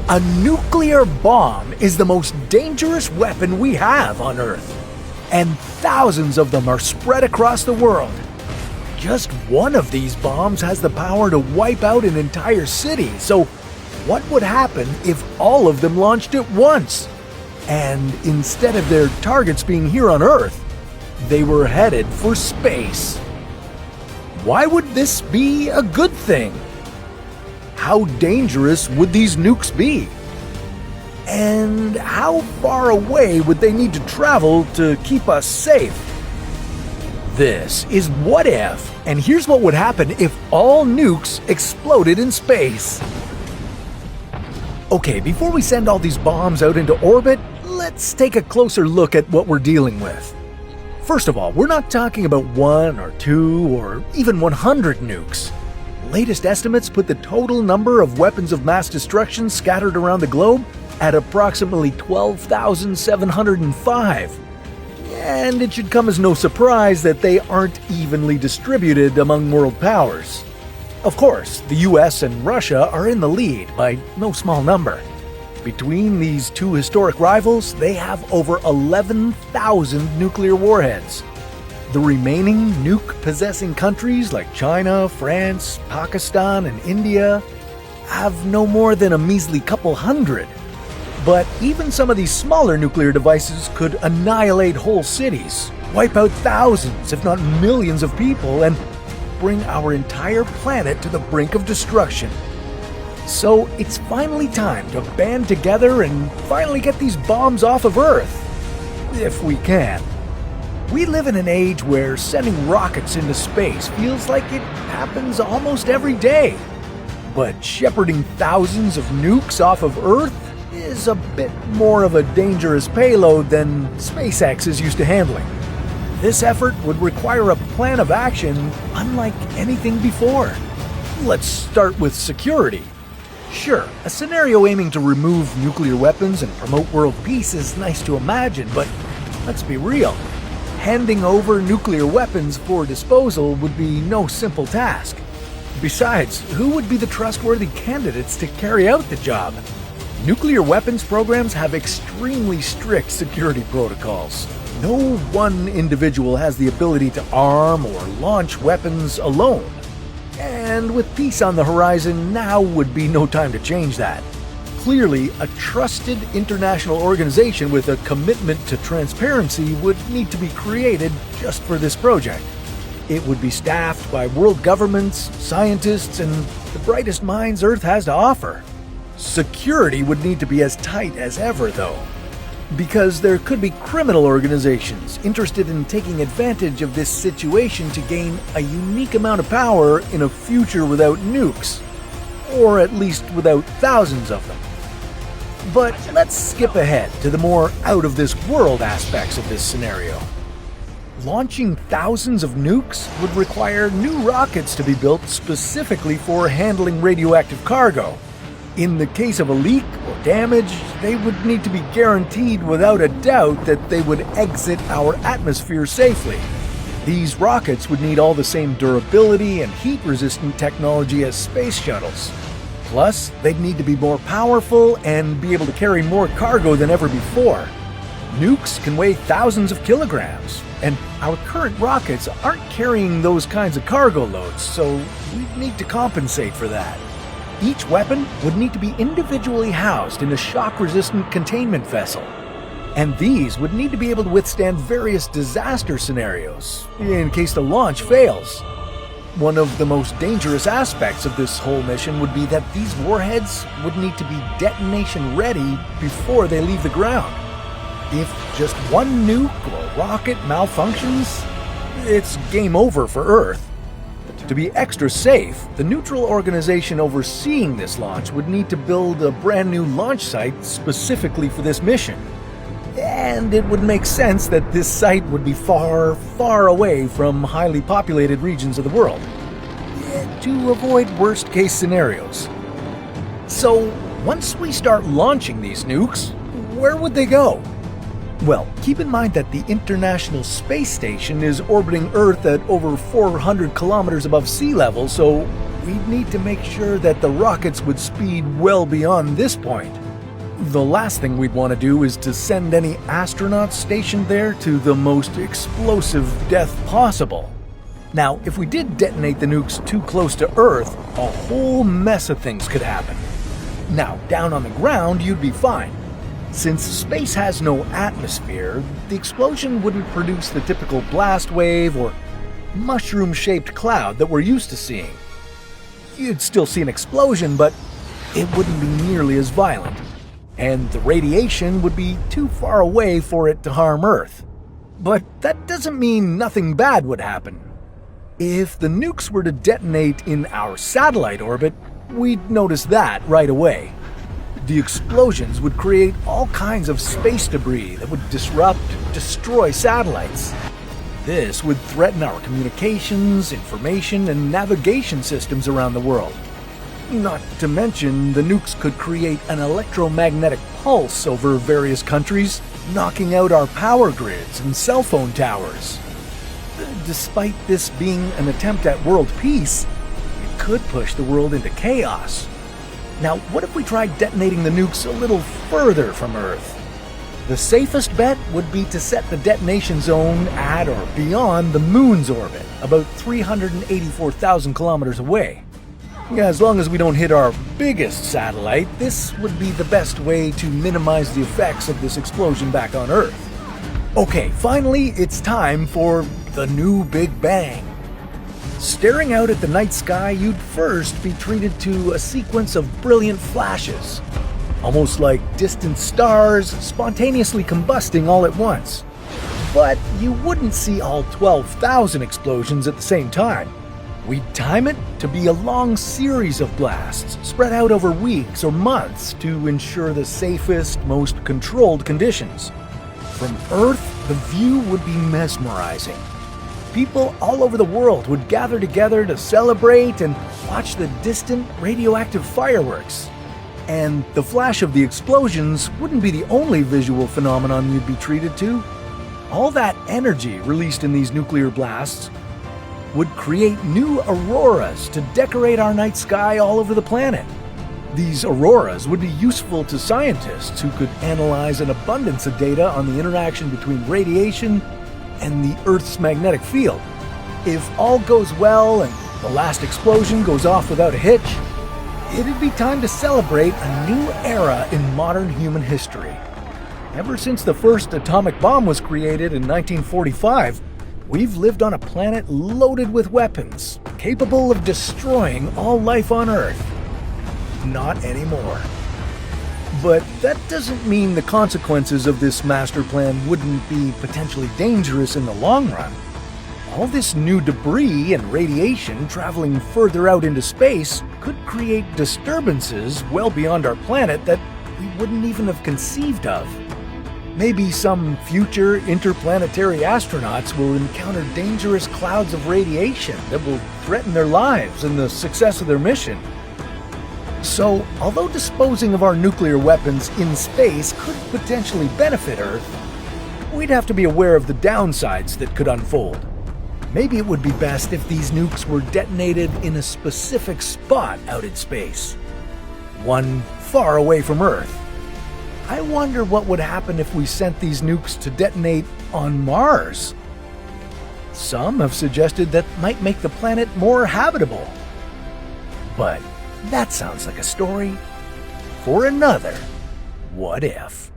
A nuclear bomb is the most dangerous weapon we have on Earth, and thousands of them are spread across the world. Just one of these bombs has the power to wipe out an entire city, so what would happen if all of them launched at once? And instead of their targets being here on Earth, they were headed for space. Why would this be a good thing? How dangerous would these nukes be? And how far away would they need to travel to keep us safe? This is What If, and here's what would happen if all nukes exploded in space. Okay, before we send all these bombs out into orbit, let's take a closer look at what we're dealing with. First of all, we're not talking about 1 or 2 or even 100 nukes. Latest estimates put the total number of weapons of mass destruction scattered around the globe at approximately 12,705. And it should come as no surprise that they aren't evenly distributed among world powers. Of course, the US and Russia are in the lead by no small number. Between these two historic rivals, they have over 11,000 nuclear warheads. The remaining nuke-possessing countries like China, France, Pakistan, and India have no more than a measly couple hundred. But even some of these smaller nuclear devices could annihilate whole cities, wipe out thousands, if not millions of people, and bring our entire planet to the brink of destruction. So it's finally time to band together and finally get these bombs off of Earth. If we can. We live in an age where sending rockets into space feels like it happens almost every day. But shepherding thousands of nukes off of Earth is a bit more of a dangerous payload than SpaceX is used to handling. This effort would require a plan of action unlike anything before. Let's start with security. Sure, a scenario aiming to remove nuclear weapons and promote world peace is nice to imagine, but let's be real. Handing over nuclear weapons for disposal would be no simple task. Besides, who would be the trustworthy candidates to carry out the job? Nuclear weapons programs have extremely strict security protocols. No one individual has the ability to arm or launch weapons alone. And with peace on the horizon, now would be no time to change that. Clearly, a trusted international organization with a commitment to transparency would need to be created just for this project. It would be staffed by world governments, scientists, and the brightest minds Earth has to offer. Security would need to be as tight as ever, though, because there could be criminal organizations interested in taking advantage of this situation to gain a unique amount of power in a future without nukes, or at least without thousands of them. But let's skip ahead to the more out-of-this-world aspects of this scenario. Launching thousands of nukes would require new rockets to be built specifically for handling radioactive cargo. In the case of a leak or damage, they would need to be guaranteed without a doubt that they would exit our atmosphere safely. These rockets would need all the same durability and heat-resistant technology as space shuttles. Plus, they'd need to be more powerful and be able to carry more cargo than ever before. Nukes can weigh thousands of kilograms, and our current rockets aren't carrying those kinds of cargo loads, so we'd need to compensate for that. Each weapon would need to be individually housed in a shock-resistant containment vessel. And these would need to be able to withstand various disaster scenarios, in case the launch fails. One of the most dangerous aspects of this whole mission would be that these warheads would need to be detonation-ready before they leave the ground. If just one nuke or rocket malfunctions, it's game over for Earth. To be extra safe, the neutral organization overseeing this launch would need to build a brand new launch site specifically for this mission. And it would make sense that this site would be far, far away from highly populated regions of the world, to avoid worst-case scenarios. So, once we start launching these nukes, where would they go? Well, keep in mind that the International Space Station is orbiting Earth at over 400 kilometers above sea level, so we'd need to make sure that the rockets would speed well beyond this point. The last thing we'd want to do is to send any astronauts stationed there to the most explosive death possible. Now, if we did detonate the nukes too close to Earth, a whole mess of things could happen. Now, down on the ground, you'd be fine. Since space has no atmosphere, the explosion wouldn't produce the typical blast wave or mushroom-shaped cloud that we're used to seeing. You'd still see an explosion, but it wouldn't be nearly as violent. And the radiation would be too far away for it to harm Earth. But that doesn't mean nothing bad would happen. If the nukes were to detonate in our satellite orbit, we'd notice that right away. The explosions would create all kinds of space debris that would disrupt and destroy satellites. This would threaten our communications, information, and navigation systems around the world. Not to mention, the nukes could create an electromagnetic pulse over various countries, knocking out our power grids and cell phone towers. Despite this being an attempt at world peace, it could push the world into chaos. Now, what if we tried detonating the nukes a little further from Earth? The safest bet would be to set the detonation zone at or beyond the Moon's orbit, about 384,000 kilometers away. As long as we don't hit our biggest satellite, this would be the best way to minimize the effects of this explosion back on Earth. Okay, finally, it's time for the new Big Bang. Staring out at the night sky, you'd first be treated to a sequence of brilliant flashes, almost like distant stars spontaneously combusting all at once. But you wouldn't see all 12,000 explosions at the same time. We'd time it to be a long series of blasts, spread out over weeks or months to ensure the safest, most controlled conditions. From Earth, the view would be mesmerizing. People all over the world would gather together to celebrate and watch the distant radioactive fireworks. And the flash of the explosions wouldn't be the only visual phenomenon you'd be treated to. All that energy released in these nuclear blasts would create new auroras to decorate our night sky all over the planet. These auroras would be useful to scientists who could analyze an abundance of data on the interaction between radiation and the Earth's magnetic field. If all goes well and the last explosion goes off without a hitch, it'd be time to celebrate a new era in modern human history. Ever since the first atomic bomb was created in 1945, we've lived on a planet loaded with weapons, capable of destroying all life on Earth. Not anymore. But that doesn't mean the consequences of this master plan wouldn't be potentially dangerous in the long run. All this new debris and radiation traveling further out into space could create disturbances well beyond our planet that we wouldn't even have conceived of. Maybe some future interplanetary astronauts will encounter dangerous clouds of radiation that will threaten their lives and the success of their mission. So, although disposing of our nuclear weapons in space could potentially benefit Earth, we'd have to be aware of the downsides that could unfold. Maybe it would be best if these nukes were detonated in a specific spot out in space, one far away from Earth. I wonder what would happen if we sent these nukes to detonate on Mars. Some have suggested that might make the planet more habitable. But that sounds like a story for another What If.